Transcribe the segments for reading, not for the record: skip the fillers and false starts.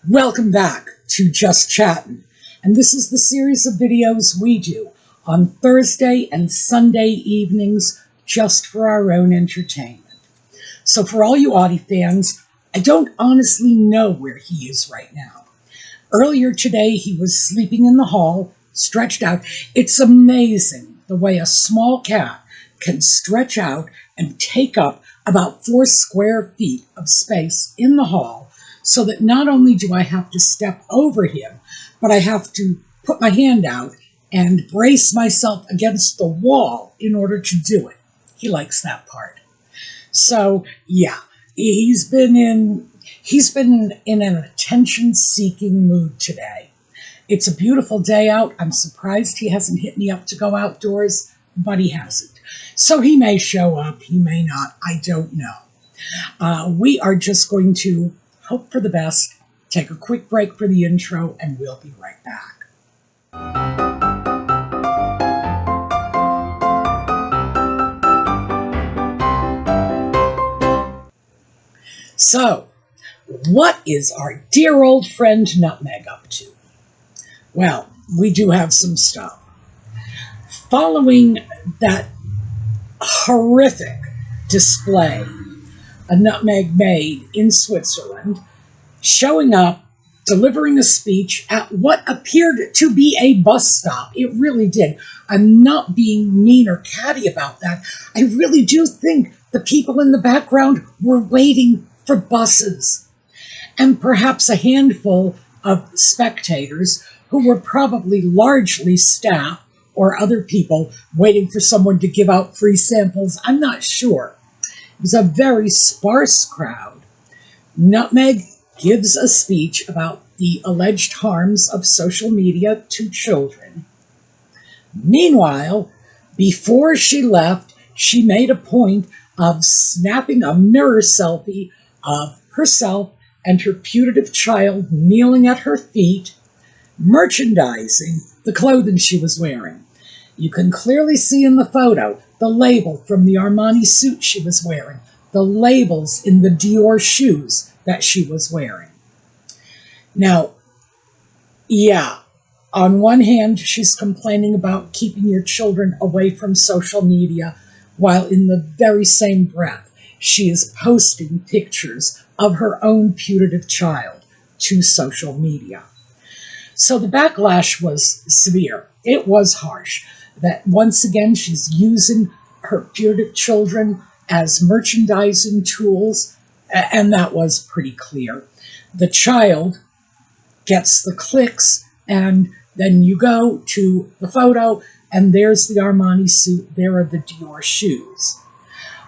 Welcome back to Just Chattin', and this is the series of videos we do on Thursday and Sunday evenings just for our own entertainment. So for all you Audie fans, I don't honestly know where he is right now. Earlier today, he was sleeping in the hall, stretched out. It's amazing the way a small cat can stretch out and take up about 4 square feet of space in the hall, so that not only do I have to step over him, but I have to put my hand out and brace myself against the wall in order to do it. He likes that part. So yeah, he's been in an attention-seeking mood today. It's a beautiful day out. I'm surprised he hasn't hit me up to go outdoors, but he hasn't. So he may show up, he may not, I don't know. We are just going to hope for the best, take a quick break for the intro, and we'll be right back. So, what is our dear old friend Nutmeg up to? Well, we do have some stuff. Following that horrific display a Nutmeg made in Switzerland, showing up, delivering a speech at what appeared to be a bus stop. It really did. I'm not being mean or catty about that. I really do think the people in the background were waiting for buses. And perhaps a handful of spectators who were probably largely staff or other people waiting for someone to give out free samples. I'm not sure. It was a very sparse crowd. Nutmeg gives a speech about the alleged harms of social media to children. Meanwhile, before she left, she made a point of snapping a mirror selfie of herself and her putative child kneeling at her feet, merchandising the clothing she was wearing. You can clearly see in the photo the label from the Armani suit she was wearing, the labels in the Dior shoes that she was wearing. Now, yeah, on one hand, she's complaining about keeping your children away from social media, while in the very same breath, she is posting pictures of her own putative child to social media. So the backlash was severe. It was harsh. That once again, she's using her putative children as merchandising tools, and that was pretty clear. The child gets the clicks, and then you go to the photo, and there's the Armani suit, there are the Dior shoes.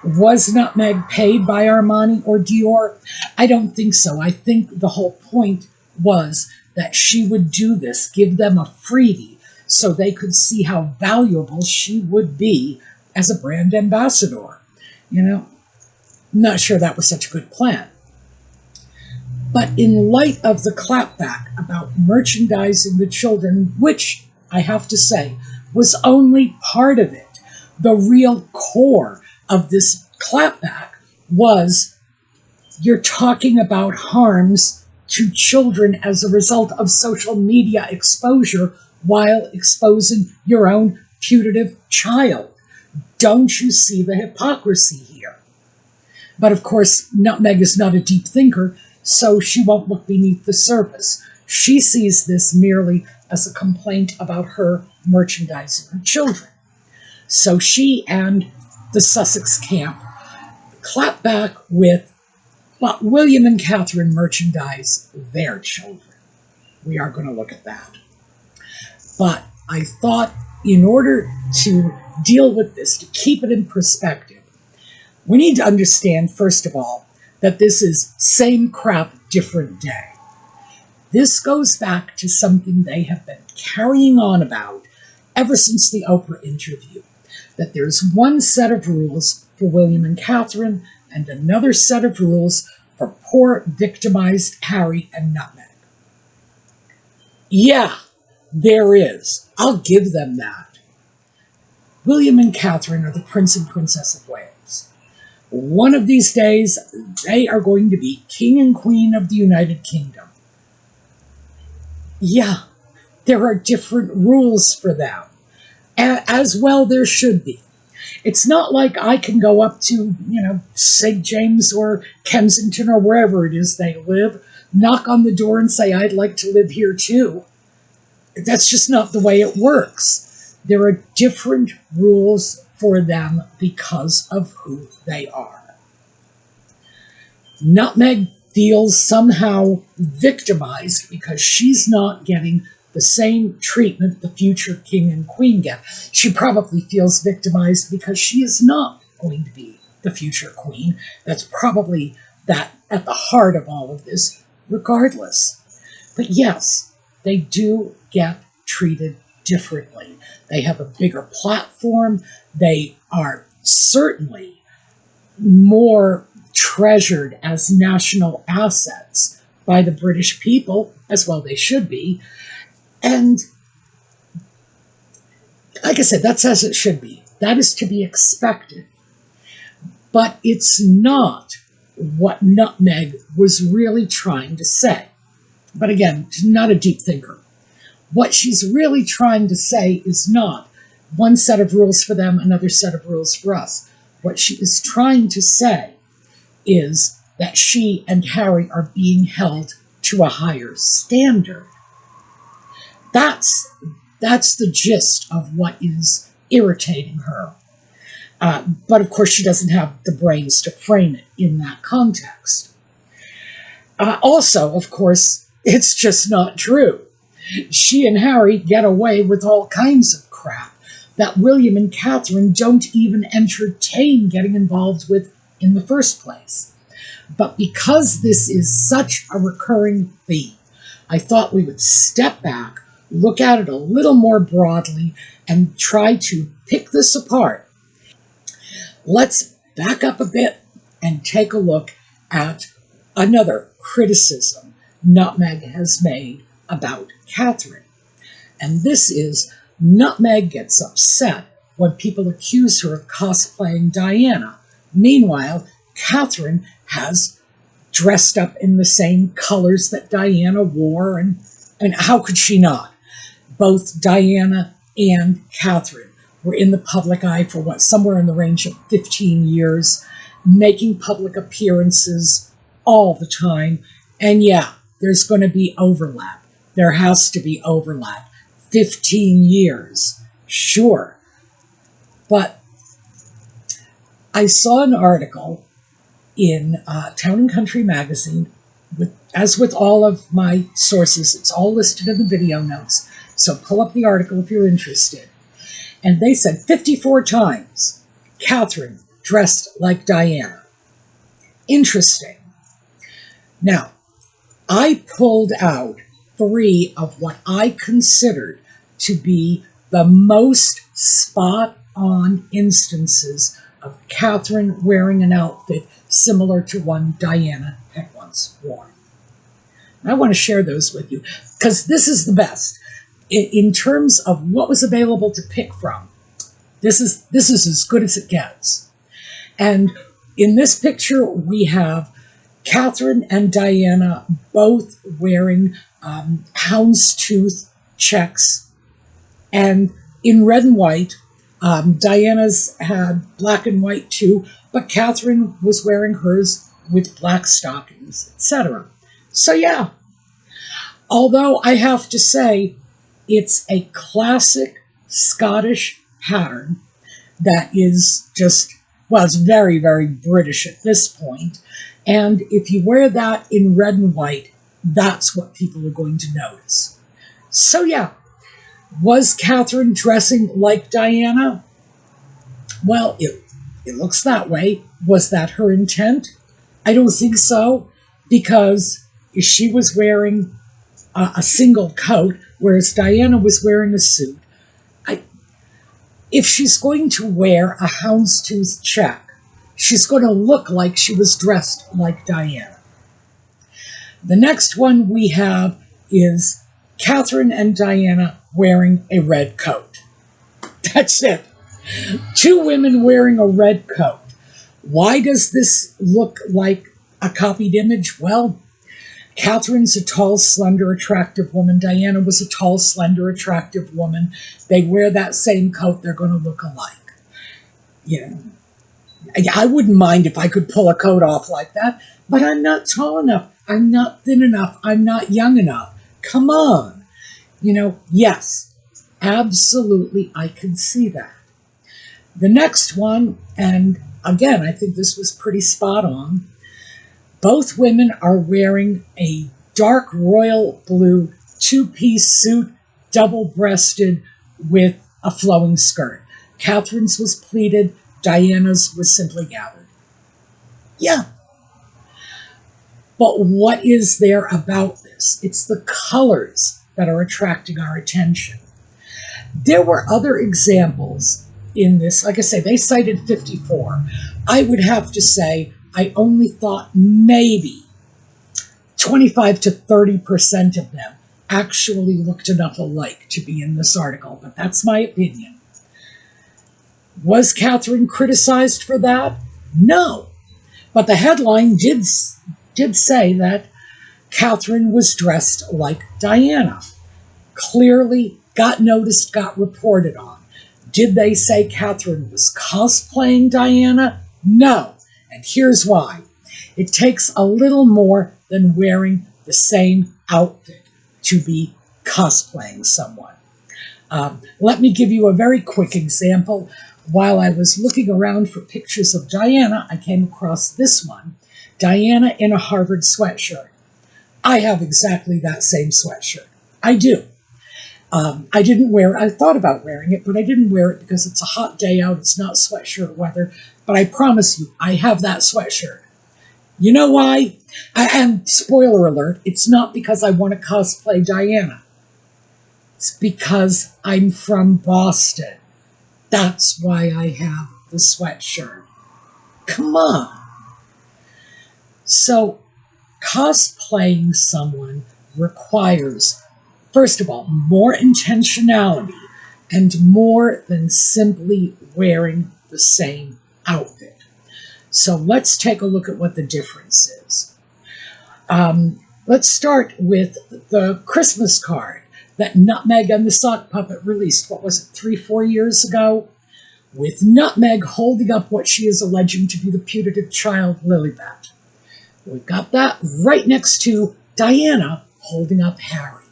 Was Nutmeg paid by Armani or Dior? I don't think so. I think the whole point was that she would do this, give them a freebie, so they could see how valuable she would be as a brand ambassador. You know, not sure that was such a good plan. But in light of the clapback about merchandising the children, which I have to say was only part of it, the real core of this clapback was you're talking about harms to children as a result of social media exposure while exposing your own putative child. Don't you see the hypocrisy here? But of course, Nutmeg is not a deep thinker, so she won't look beneath the surface. She sees this merely as a complaint about her merchandising her children. So she and the Sussex camp clap back with, well, William and Catherine merchandise their children. We are going to look at that. But I thought in order to deal with this, to keep it in perspective, we need to understand, first of all, that this is same crap, different day. This goes back to something they have been carrying on about ever since the Oprah interview, that there's one set of rules for William and Catherine and another set of rules for poor, victimized Harry and Nutmeg. Yeah, there is. I'll give them that. William and Catherine are the Prince and Princess of Wales. One of these days, they are going to be King and Queen of the United Kingdom. Yeah, there are different rules for them. As well, there should be. It's not like I can go up to, St. James or Kensington or wherever it is they live, knock on the door and say, I'd like to live here too. That's just not the way it works. There are different rules for them because of who they are. Nutmeg feels somehow victimized because she's not getting the same treatment the future king and queen get. She probably feels victimized because she is not going to be the future queen. That's probably that at the heart of all of this, regardless. But yes, they do get treated differently. They have a bigger platform. They are certainly more treasured as national assets by the British people, as well they should be. And like I said, that's as it should be. That is to be expected. But it's not what Nutmeg was really trying to say. But again, she's not a deep thinker. What she's really trying to say is not one set of rules for them, another set of rules for us. What she is trying to say is that she and Harry are being held to a higher standard. That's the gist of what is irritating her. But of course, she doesn't have the brains to frame it in that context. Also, of course, it's just not true. She and Harry get away with all kinds of crap that William and Catherine don't even entertain getting involved with in the first place. But because this is such a recurring theme, I thought we would step back, look at it a little more broadly, and try to pick this apart. Let's back up a bit and take a look at another criticism Nutmeg has made about Catherine. And this is, Nutmeg gets upset when people accuse her of cosplaying Diana. Meanwhile, Catherine has dressed up in the same colors that Diana wore, and how could she not? Both Diana and Catherine were in the public eye for somewhere in the range of 15 years, making public appearances all the time. And yeah, there's going to be overlap. There has to be overlap. 15 years, sure. But I saw an article in Town and Country magazine, as with all of my sources, it's all listed in the video notes, so pull up the article if you're interested. And they said 54 times Catherine dressed like Diana. Interesting. Now, I pulled out 3 of what I considered to be the most spot-on instances of Catherine wearing an outfit similar to one Diana had once worn. I want to share those with you because this is the best. In terms of what was available to pick from, this is as good as it gets. And in this picture, we have Catherine and Diana both wearing houndstooth checks, and in red and white. Diana's had black and white too, but Catherine was wearing hers with black stockings, etc. So yeah, although I have to say, it's a classic Scottish pattern that is just, well, it's very, very British at this point. And if you wear that in red and white, that's what people are going to notice. So yeah, was Catherine dressing like Diana? Well, it looks that way. Was that her intent? I don't think so, because she was wearing a single coat, whereas Diana was wearing a suit. If she's going to wear a houndstooth check, she's going to look like she was dressed like Diana. The next one we have is Catherine and Diana wearing a red coat. That's it. 2 women wearing a red coat. Why does this look like a copied image? Well, Catherine's a tall, slender, attractive woman. Diana was a tall, slender, attractive woman. They wear that same coat, they're going to look alike. You know, I wouldn't mind if I could pull a coat off like that, but I'm not tall enough. I'm not thin enough. I'm not young enough. Come on. Yes, absolutely, I can see that. The next one, and again, I think this was pretty spot on. Both women are wearing a dark royal blue two-piece suit, double-breasted with a flowing skirt. Catherine's was pleated, Diana's was simply gathered. Yeah. But what is there about this? It's the colors that are attracting our attention. There were other examples in this. Like I say, they cited 54. I would have to say I only thought maybe 25 to 30% of them actually looked enough alike to be in this article, but that's my opinion. Was Catherine criticized for that? No. But the headline did say that Catherine was dressed like Diana. Clearly got noticed, got reported on. Did they say Catherine was cosplaying Diana? No. And here's why. It takes a little more than wearing the same outfit to be cosplaying someone. Let me give you a very quick example. While I was looking around for pictures of Diana, I came across this one. Diana in a Harvard sweatshirt. I have exactly that same sweatshirt. I do. I didn't wear it. I thought about wearing it, but I didn't wear it because it's a hot day out. It's not sweatshirt weather. But I promise you, I have that sweatshirt. You know why? And spoiler alert, it's not because I want to cosplay Diana. It's because I'm from Boston. That's why I have the sweatshirt. Come on. So, cosplaying someone requires, first of all, more intentionality and more than simply wearing the same outfit. So let's take a look at what the difference is. Let's start with the Christmas card that Nutmeg and the Sock Puppet released, what was it, 3-4 years ago? With Nutmeg holding up what she is alleging to be the putative child, Lilibet. We've got that right next to Diana holding up Harry.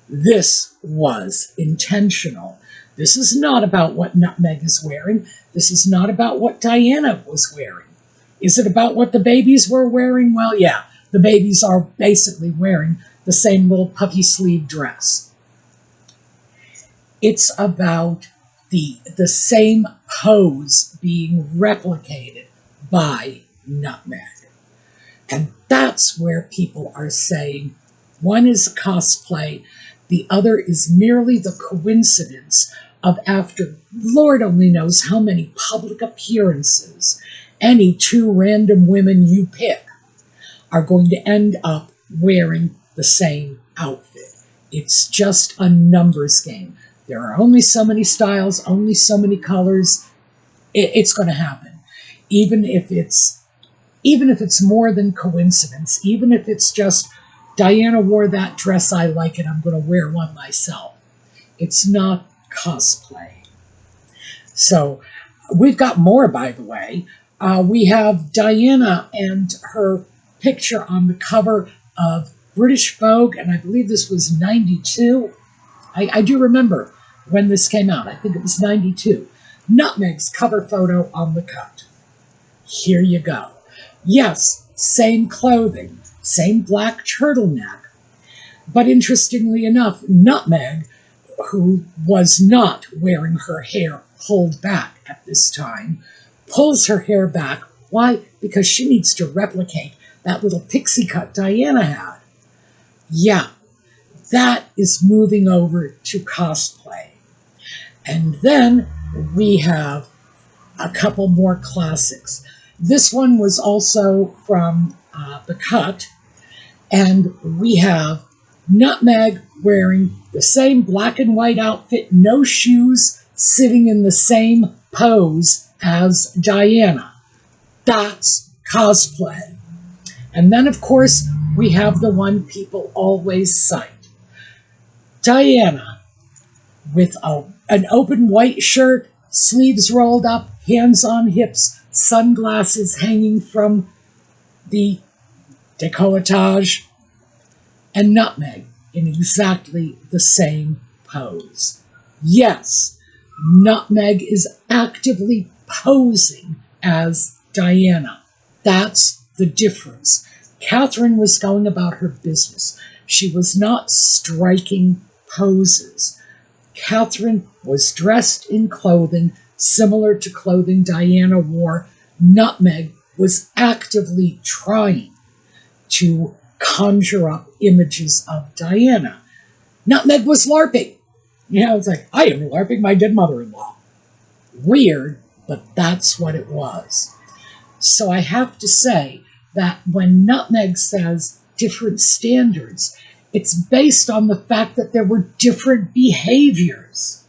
This was intentional. This is not about what Nutmeg is wearing. This is not about what Diana was wearing. Is it about what the babies were wearing? Well, yeah, the babies are basically wearing the same little puffy sleeve dress. It's about the same pose being replicated by Nutmeg. And that's where people are saying one is cosplay, the other is merely the coincidence of, after Lord only knows how many public appearances, any two random women you pick are going to end up wearing the same outfit. It's just a numbers game. There are only so many styles, only so many colors. It's going to happen. Even if it's more than coincidence, even if it's just Diana wore that dress, I like it, I'm going to wear one myself. It's not cosplay. So we've got more, by the way. We have Diana and her picture on the cover of British Vogue, and I believe this was 92. I do remember when this came out. I think it was 92. Nutmeg's cover photo on the cut. Here you go. Yes, same clothing, same black turtleneck. But interestingly enough, Nutmeg, who was not wearing her hair pulled back at this time, pulls her hair back. Why? Because she needs to replicate that little pixie cut Diana had. Yeah, that is moving over to cosplay. And then we have a couple more classics. This one was also from The Cut, and we have Nutmeg wearing the same black and white outfit, no shoes, sitting in the same pose as Diana. That's cosplay. And then, of course, we have the one people always cite. Diana, with an open white shirt, sleeves rolled up, hands on hips, sunglasses hanging from the décolletage, and Nutmeg in exactly the same pose. Yes, Nutmeg is actively posing as Diana. That's the difference. Catherine was going about her business. She was not striking poses. Catherine was dressed in clothing similar to clothing Diana wore. Nutmeg was actively trying to conjure up images of Diana. Nutmeg was LARPing. It's like, I am LARPing my dead mother-in-law. Weird, but that's what it was. So I have to say that when Nutmeg says different standards, it's based on the fact that there were different behaviors.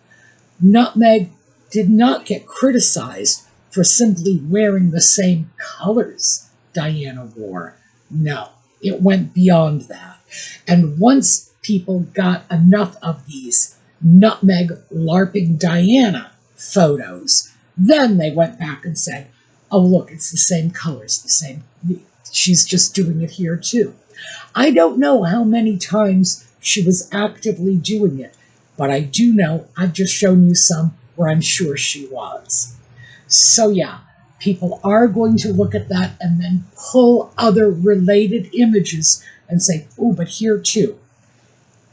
Nutmeg did not get criticized for simply wearing the same colors Diana wore. No, it went beyond that. And once people got enough of these Nutmeg LARPing Diana photos, then they went back and said, oh, look, it's the same colors, the same. She's just doing it here too. I don't know how many times she was actively doing it, but I do know I've just shown you some where I'm sure she was. So yeah, people are going to look at that and then pull other related images and say, oh, but here too.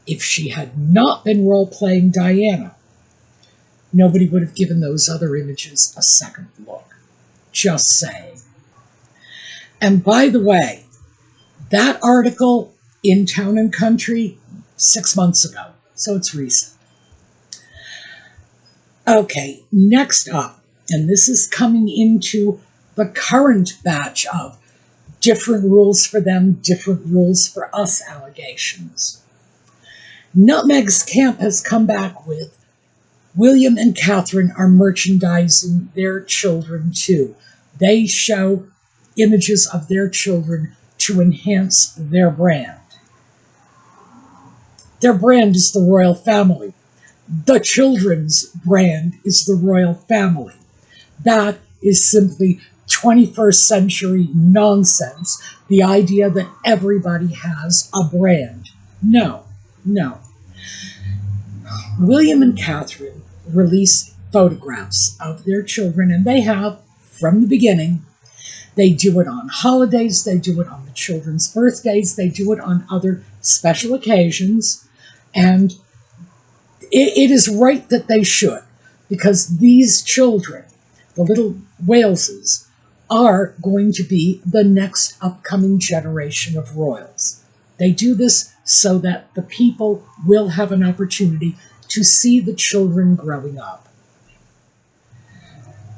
If she had not been role-playing Diana, nobody would have given those other images a second look. Just saying. And by the way, that article in Town and Country, 6 months ago, so it's recent. Okay, next up, and this is coming into the current batch of different rules for them, different rules for us allegations. Nutmeg's camp has come back with William and Catherine are merchandising their children too. They show images of their children to enhance their brand. Their brand is the royal family. The children's brand is the royal family. That is simply 21st century nonsense, the idea that everybody has a brand. No. William and Catherine release photographs of their children, and they have from the beginning. They do it on holidays, they do it on the children's birthdays, they do it on other special occasions, and it is right that they should, because these children, the little Waleses, are going to be the next upcoming generation of royals. They do this so that the people will have an opportunity to see the children growing up.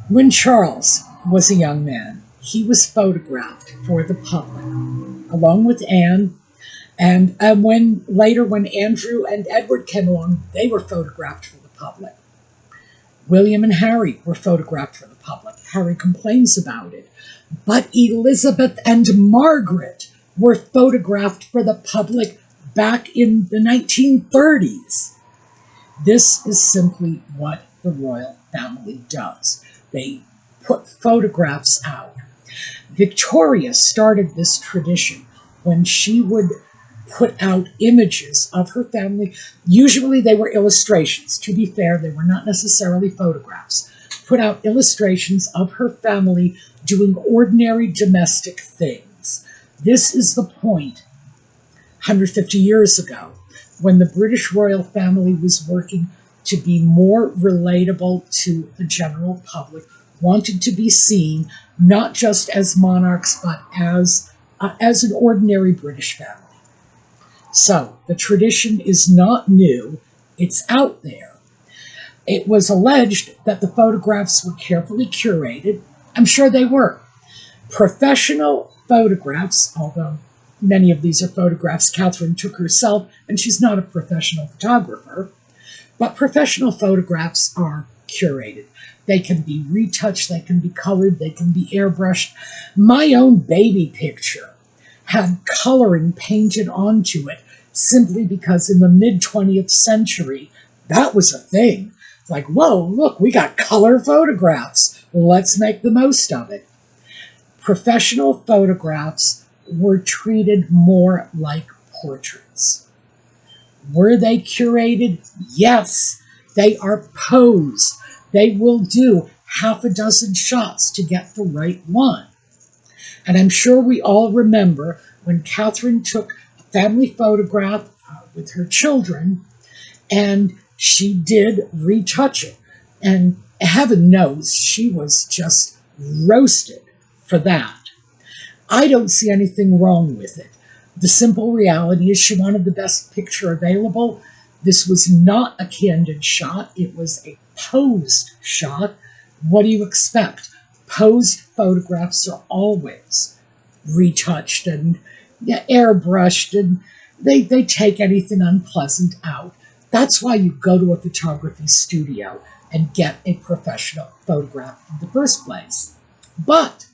When Charles was a young man, he was photographed for the public, along with Anne, and when Andrew and Edward came along, they were photographed for the public. William and Harry were photographed for the public. Harry complains about it. But Elizabeth and Margaret were photographed for the public back in the 1930s. This is simply what the royal family does. They put photographs out. Victoria started this tradition when she would put out images of her family. Usually they were illustrations. To be fair, they were not necessarily photographs. Put out illustrations of her family doing ordinary domestic things. This is the point 150 years ago when the British royal family was working to be more relatable to the general public, wanted to be seen not just as monarchs, but as an ordinary British family. So the tradition is not new, it's out there. It was alleged that the photographs were carefully curated. I'm sure they were. Professional photographs, although many of these are photographs Catherine took herself, and she's not a professional photographer, but professional photographs are curated. They can be retouched, they can be colored, they can be airbrushed. My own baby picture had coloring painted onto it simply because in the mid-20th century, that was a thing. It's like, whoa, look, we got color photographs. Let's make the most of it. Professional photographs were treated more like portraits. Were they curated? Yes. They are posed. They will do half a dozen shots to get the right one. And I'm sure we all remember when Catherine took a family photograph with her children, and she did retouch it. And heaven knows she was just roasted for that. I don't see anything wrong with it. The simple reality is she wanted the best picture available. This was not a candid shot. It was a posed shot. What do you expect? Posed photographs are always retouched and airbrushed, and they take anything unpleasant out. That's why you go to a photography studio and get a professional photograph in the first place. But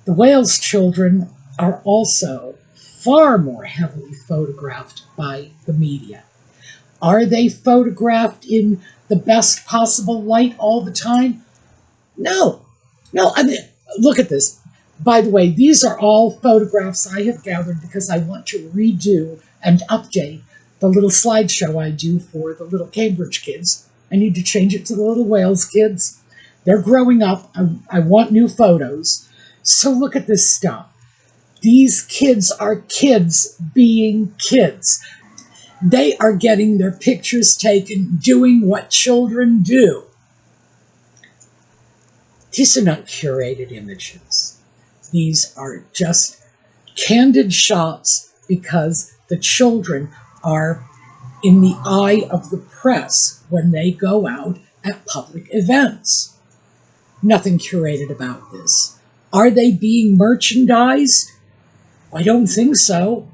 the Wales children are also far more heavily photographed by the media. Are they photographed in the best possible light all the time? No. I mean, look at this. By the way, these are all photographs I have gathered because I want to redo and update the little slideshow I do for the little Cambridge kids. I need to change it to the little Wales kids. They're growing up. I want new photos. So look at this stuff. These kids are kids being kids. They are getting their pictures taken, doing what children do. These are not curated images. These are just candid shots because the children are in the eye of the press when they go out at public events. Nothing curated about this. Are they being merchandised? I don't think so.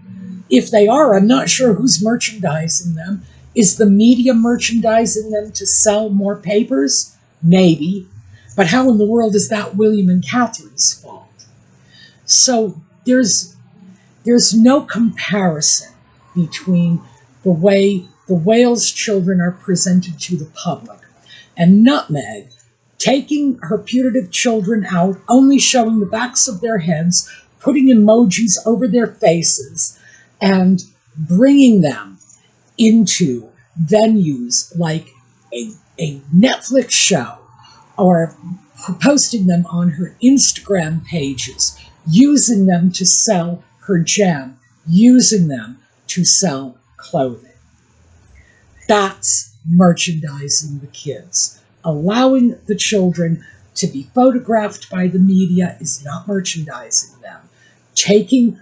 If they are, I'm not sure who's merchandising them. Is the media merchandising them to sell more papers? Maybe. But how in the world is that William and Catherine's fault? So there's no comparison between the way the Wales children are presented to the public and Nutmeg taking her putative children out, only showing the backs of their heads, putting emojis over their faces, and bringing them into venues like a Netflix show, or posting them on her Instagram pages, using them to sell her gem, using them to sell clothing. That's merchandising the kids. Allowing the children to be photographed by the media is not merchandising them. Taking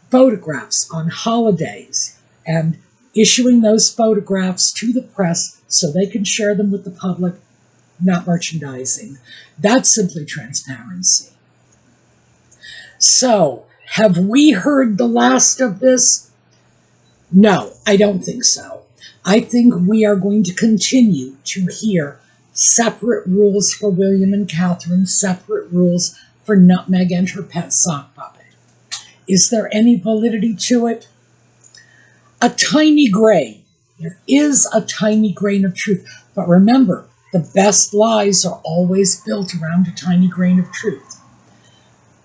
photographs on holidays and issuing those photographs to the press so they can share them with the public, not merchandising. That's simply transparency. So, have we heard the last of this? No, I don't think so. I think we are going to continue to hear separate rules for William and Catherine, separate rules for Nutmeg and her pet sock puppet. Is there any validity to it? A tiny grain. There is a tiny grain of truth. But remember, the best lies are always built around a tiny grain of truth.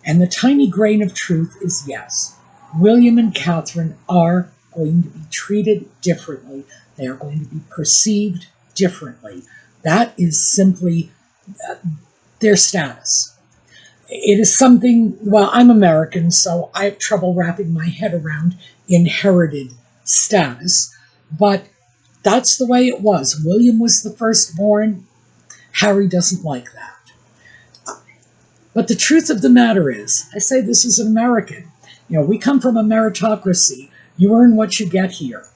And the tiny grain of truth is yes, William and Catherine are going to be treated differently. They are going to be perceived differently. That is simply their status. It is something, well, I'm American, so I have trouble wrapping my head around inherited status, but that's the way it was. William was the firstborn. Harry doesn't like that. But the truth of the matter is, I say this is American. You know, we come from a meritocracy. You earn what you get here.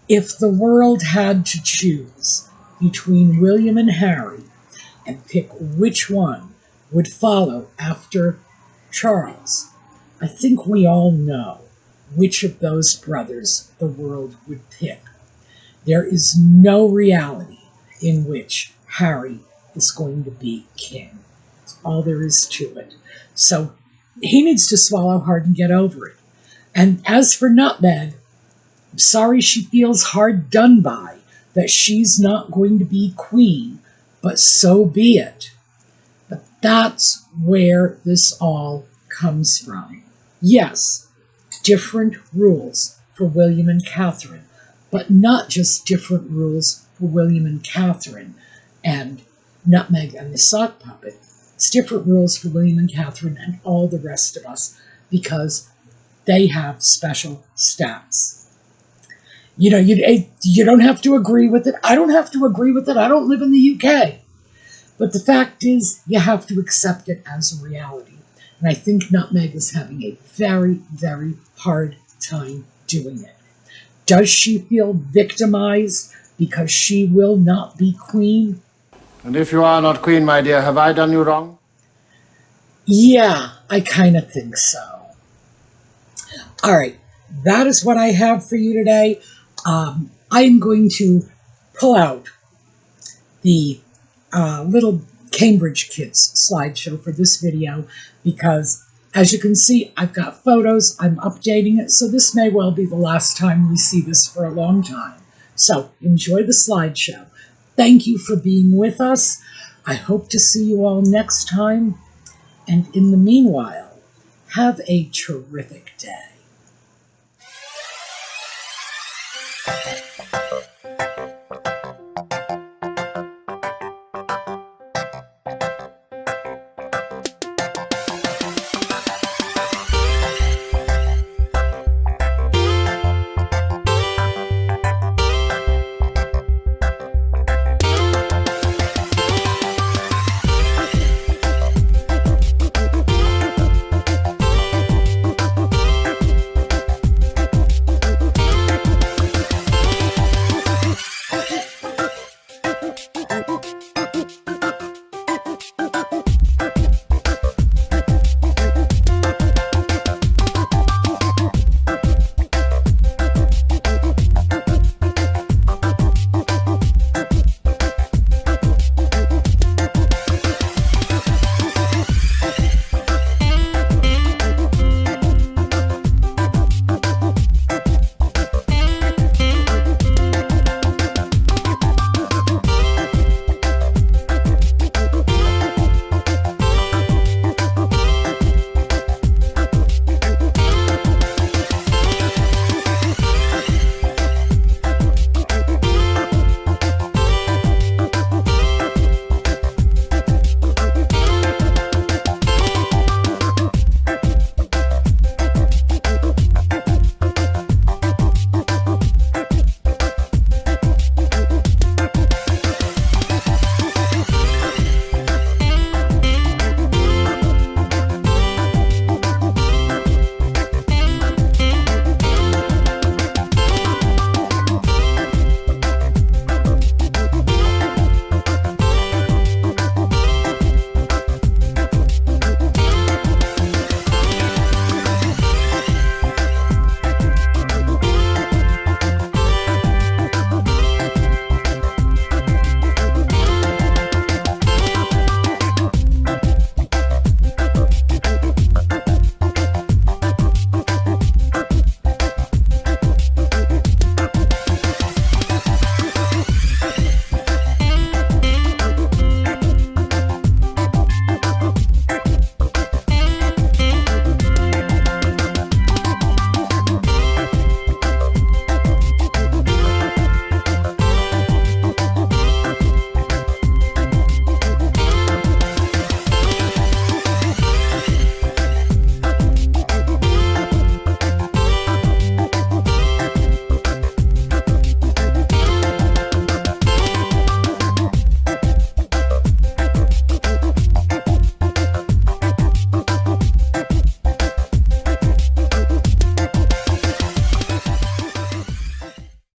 If the world had to choose between William and Harry and pick which one would follow after Charles, I think we all know which of those brothers the world would pick. There is no reality in which Harry is going to be king. That's all there is to it. So he needs to swallow hard and get over it. And as for Nutmeg, I'm sorry she feels hard done by, that she's not going to be queen, but so be it. But that's where this all comes from. Yes, different rules for William and Catherine, but not just different rules for William and Catherine and Nutmeg and the sock puppet. It's different rules for William and Catherine and all the rest of us, because they have special stats. You know, you don't have to agree with it. I don't have to agree with it. I don't live in the UK. But the fact is, you have to accept it as a reality. And I think Nutmeg is having a very, very hard time doing it. Does she feel victimized because she will not be queen? And if you are not queen, my dear, have I done you wrong? Yeah, I kind of think so. All right, that is what I have for you today. I am going to pull out the little Cambridge Kids slideshow for this video because, as you can see, I've got photos. I'm updating it, so this may well be the last time we see this for a long time. So enjoy the slideshow. Thank you for being with us. I hope to see you all next time. And in the meanwhile, have a terrific day.